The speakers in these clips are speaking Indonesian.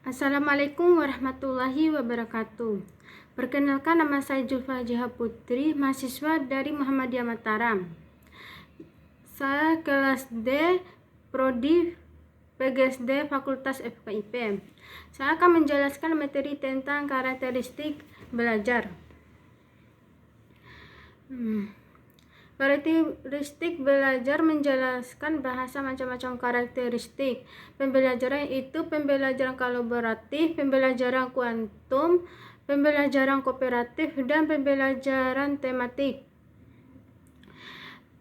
Assalamualaikum warahmatullahi wabarakatuh. Perkenalkan, nama saya Julfa Jiha Putri, mahasiswa dari Muhammadiyah Mataram. Saya kelas D, Prodi PGSD Fakultas FKIP. Saya akan menjelaskan materi tentang karakteristik belajar. Karakteristik belajar menjelaskan bahasa macam-macam karakteristik pembelajaran, itu pembelajaran kolaboratif, pembelajaran kuantum, pembelajaran kooperatif, dan pembelajaran tematik.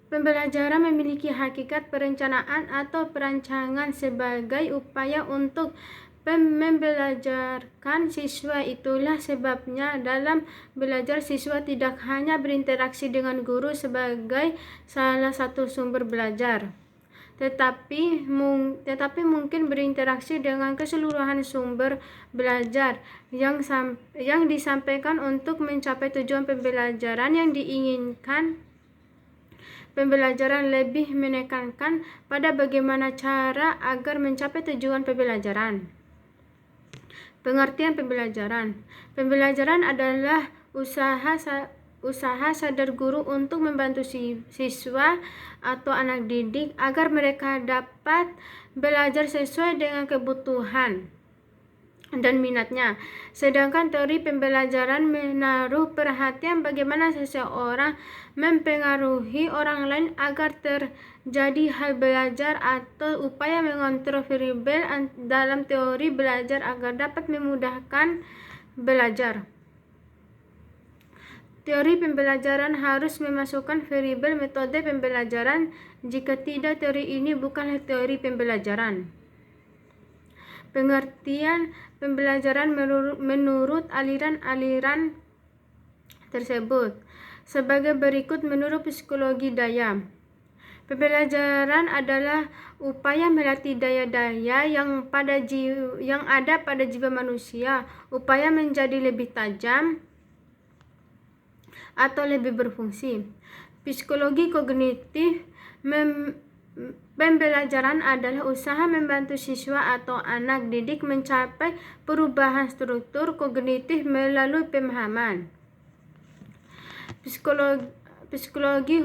Pembelajaran memiliki hakikat perencanaan atau perancangan sebagai upaya untuk membelajarkan siswa. Itulah sebabnya dalam belajar siswa tidak hanya berinteraksi dengan guru sebagai salah satu sumber belajar, tetapi mungkin berinteraksi dengan keseluruhan sumber belajar yang disampaikan untuk mencapai tujuan pembelajaran yang diinginkan. Pembelajaran lebih menekankan pada bagaimana cara agar mencapai tujuan pembelajaran. Pengertian pembelajaran. Pembelajaran adalah usaha sadar guru untuk membantu siswa atau anak didik agar mereka dapat belajar sesuai dengan kebutuhan dan minatnya. Sedangkan teori pembelajaran menaruh perhatian bagaimana seseorang mempengaruhi orang lain agar terjadi hal belajar atau upaya mengontrol variabel dalam teori belajar agar dapat memudahkan belajar. Teori pembelajaran harus memasukkan variabel metode pembelajaran. Jika tidak, teori ini bukanlah teori pembelajaran. Pengertian pembelajaran menurut aliran-aliran tersebut sebagai berikut. Menurut psikologi daya, pembelajaran adalah upaya melatih daya-daya yang ada pada jiwa manusia, upaya menjadi lebih tajam atau lebih berfungsi. Psikologi kognitif, pembelajaran adalah usaha membantu siswa atau anak didik mencapai perubahan struktur kognitif melalui pemahaman. Psikologi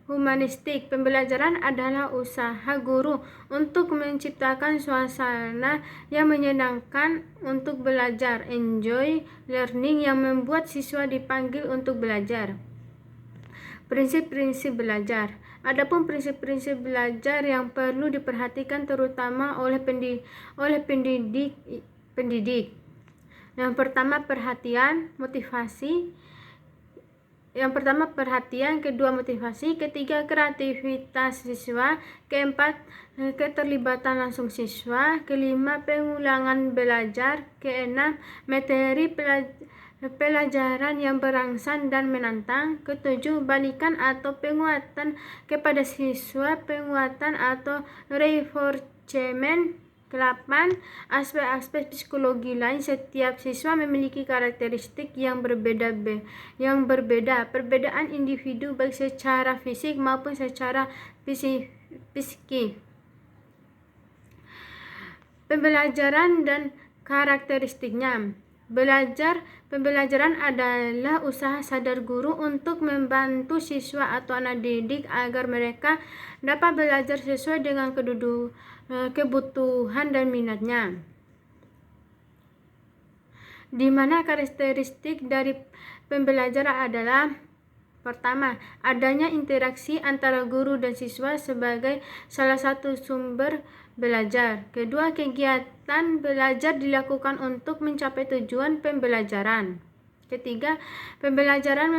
humanistik, pembelajaran adalah usaha guru untuk menciptakan suasana yang menyenangkan untuk belajar, enjoy learning, yang membuat siswa dipanggil untuk belajar. Prinsip-prinsip belajar. Adapun prinsip-prinsip belajar yang perlu diperhatikan terutama oleh pendidik. Yang pertama, kedua motivasi, ketiga kreativitas siswa, keempat keterlibatan langsung siswa, kelima pengulangan belajar, keenam materi pelajaran yang berangsang dan menantang, ketujuh balikan atau penguatan kepada siswa, penguatan atau reinforcement, ke-8 aspek-aspek psikologi lain. Setiap siswa memiliki karakteristik yang berbeda. Perbedaan individu baik secara fisik maupun secara psikis. Pembelajaran dan karakteristiknya. Pembelajaran adalah usaha sadar guru untuk membantu siswa atau anak didik agar mereka dapat belajar sesuai dengan kebutuhan dan minatnya. Di mana karakteristik dari pembelajaran adalah: pertama, adanya interaksi antara guru dan siswa sebagai salah satu sumber belajar. Kedua, kegiatan belajar dilakukan untuk mencapai tujuan pembelajaran. Ketiga, pembelajaran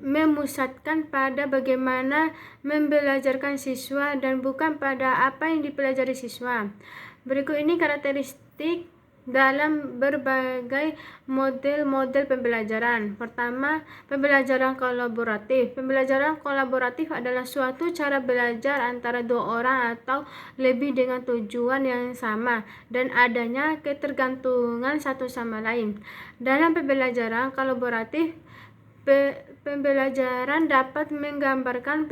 memusatkan pada bagaimana membelajarkan siswa dan bukan pada apa yang dipelajari siswa. Berikut ini karakteristik dalam berbagai model pembelajaran. Pertama, pembelajaran kolaboratif. Pembelajaran kolaboratif adalah suatu cara belajar antara dua orang atau lebih dengan tujuan yang sama dan adanya ketergantungan satu sama lain. Dalam pembelajaran kolaboratif, pembelajaran dapat menggambarkan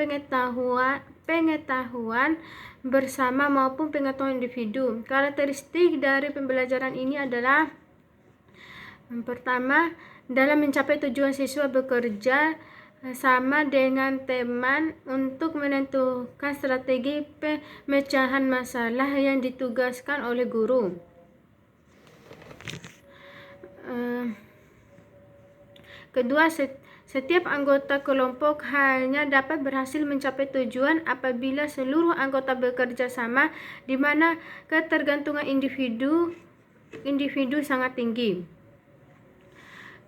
pengetahuan bersama maupun pengetahuan individu. Karakteristik dari pembelajaran ini adalah yang pertama, dalam mencapai tujuan siswa bekerja sama dengan teman untuk menentukan strategi pemecahan masalah yang ditugaskan oleh guru. Kedua, setiap anggota kelompok hanya dapat berhasil mencapai tujuan apabila seluruh anggota bekerja sama, di mana ketergantungan individu sangat tinggi.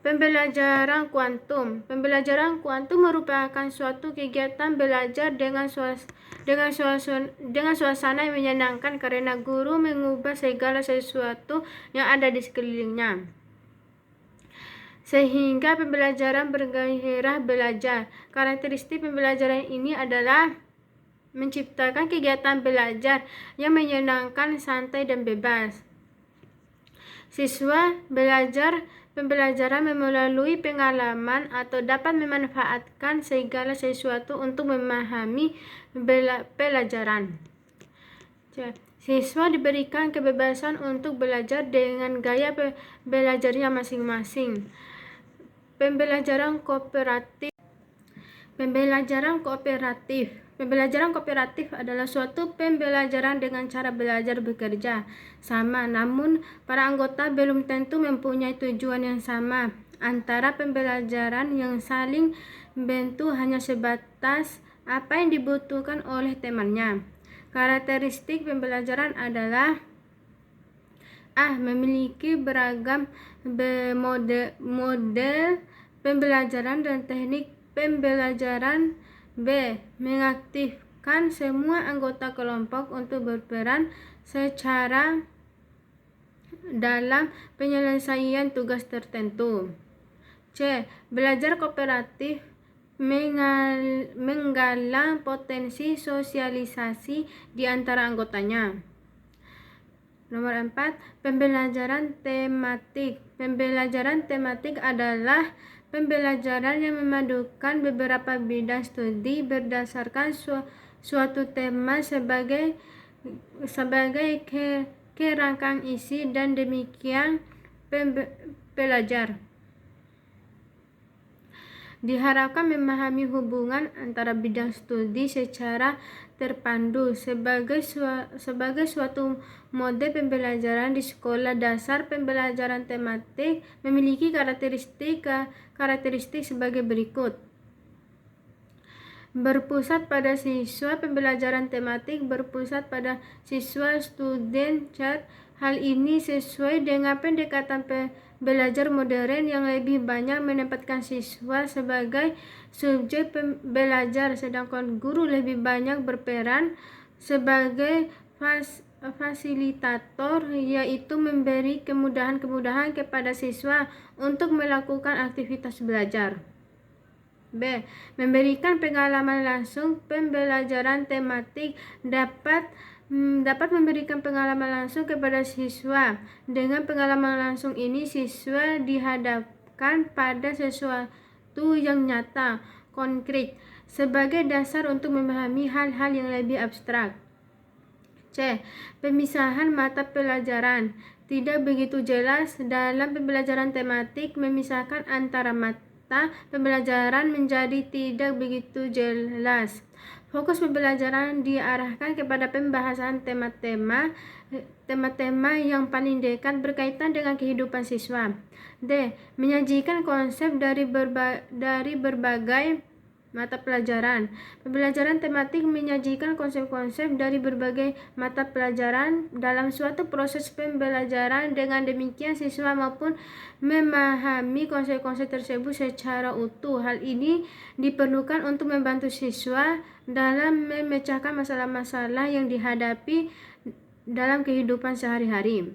Pembelajaran kuantum. Pembelajaran kuantum merupakan suatu kegiatan belajar dengan suasana yang menyenangkan karena guru mengubah segala sesuatu yang ada di sekelilingnya, sehingga pembelajaran bergairah belajar. Karakteristik pembelajaran ini adalah menciptakan kegiatan belajar yang menyenangkan, santai, dan bebas. Siswa belajar pembelajaran melalui pengalaman atau dapat memanfaatkan segala sesuatu untuk memahami pelajaran. Siswa diberikan kebebasan untuk belajar dengan gaya belajarnya masing-masing. Pembelajaran kooperatif. Pembelajaran kooperatif adalah suatu pembelajaran dengan cara belajar bekerja sama, namun para anggota belum tentu mempunyai tujuan yang sama. Antara pembelajaran yang saling membantu hanya sebatas apa yang dibutuhkan oleh temannya. Karakteristik pembelajaran adalah A. Memiliki beragam model pembelajaran dan teknik pembelajaran. B. Mengaktifkan semua anggota kelompok untuk berperan secara dalam penyelesaian tugas tertentu. C. Belajar kooperatif menggalang potensi sosialisasi di antara anggotanya. Nomor 4. Pembelajaran tematik. Pembelajaran tematik adalah pembelajaran yang memadukan beberapa bidang studi berdasarkan suatu tema sebagai kerangka isi, dan demikian pelajar diharapkan memahami hubungan antara bidang studi secara terpadu. Sebagai suatu mode pembelajaran di sekolah dasar, pembelajaran tematik memiliki karakteristik sebagai berikut. Berpusat pada siswa. Pembelajaran tematik berpusat pada siswa student. Hal ini sesuai dengan pendekatan belajar modern yang lebih banyak menempatkan siswa sebagai subjek belajar, sedangkan guru lebih banyak berperan sebagai fasilitator, yaitu memberi kemudahan kepada siswa untuk melakukan aktivitas belajar. B. Memberikan pengalaman langsung. Pembelajaran tematik dapat memberikan pengalaman langsung kepada siswa. Dengan pengalaman langsung ini, siswa dihadapkan pada sesuatu yang nyata, konkret, sebagai dasar untuk memahami hal-hal yang lebih abstrak. C. Pemisahan mata pelajaran. Tidak begitu jelas dalam pembelajaran tematik. Memisahkan antara mata pembelajaran menjadi tidak begitu jelas. Fokus pembelajaran diarahkan kepada pembahasan tema-tema yang paling dekat berkaitan dengan kehidupan siswa. D. Menyajikan konsep dari berbagai mata pelajaran. Pembelajaran tematik menyajikan konsep-konsep dari berbagai mata pelajaran dalam suatu proses pembelajaran. Dengan demikian, siswa maupun memahami konsep-konsep tersebut secara utuh. Hal ini diperlukan untuk membantu siswa dalam memecahkan masalah-masalah yang dihadapi dalam kehidupan sehari-hari.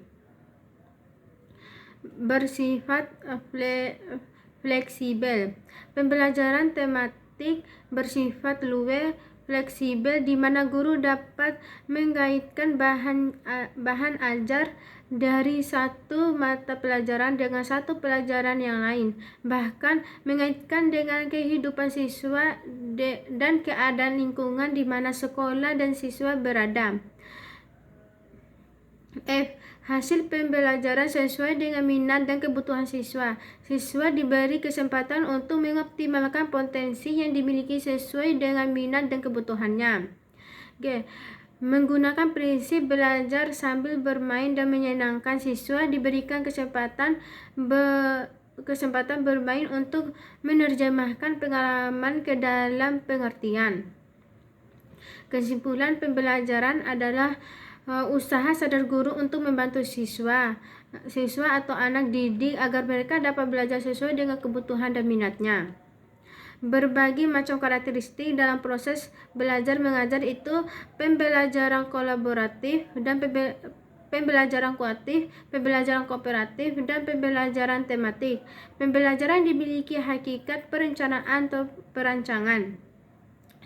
Bersifat fleksibel. Pembelajaran tematik bersifat luwes fleksibel di mana guru dapat mengaitkan bahan ajar dari satu mata pelajaran dengan satu pelajaran yang lain, bahkan mengaitkan dengan kehidupan siswa dan keadaan lingkungan di mana sekolah dan siswa berada. F. Hasil pembelajaran sesuai dengan minat dan kebutuhan siswa. Siswa diberi kesempatan untuk mengoptimalkan potensi yang dimiliki sesuai dengan minat dan kebutuhannya. G. Menggunakan prinsip belajar sambil bermain dan menyenangkan, siswa diberikan kesempatan bermain untuk menerjemahkan pengalaman ke dalam pengertian. Kesimpulan pembelajaran adalah usaha sadar guru untuk membantu siswa atau anak didik agar mereka dapat belajar sesuai dengan kebutuhan dan minatnya. Berbagai macam karakteristik dalam proses belajar mengajar itu pembelajaran kolaboratif dan pembelajaran kualitatif, pembelajaran kooperatif, dan pembelajaran tematik. Pembelajaran dimiliki hakikat perencanaan atau perancangan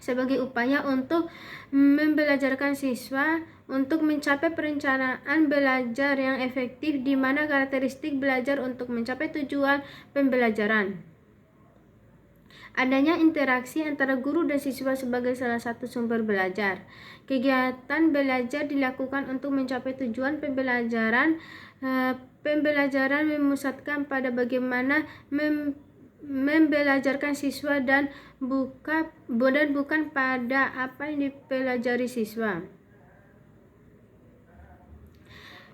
sebagai upaya untuk membelajarkan siswa untuk mencapai perencanaan belajar yang efektif, di mana karakteristik belajar untuk mencapai tujuan pembelajaran. Adanya interaksi antara guru dan siswa sebagai salah satu sumber belajar. Kegiatan belajar dilakukan untuk mencapai tujuan pembelajaran. Pembelajaran memusatkan pada bagaimana membelajarkan siswa dan bukan pada apa yang dipelajari siswa.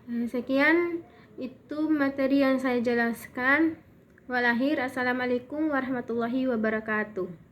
Sekian itu materi yang saya jelaskan. Assalamualaikum warahmatullahi wabarakatuh.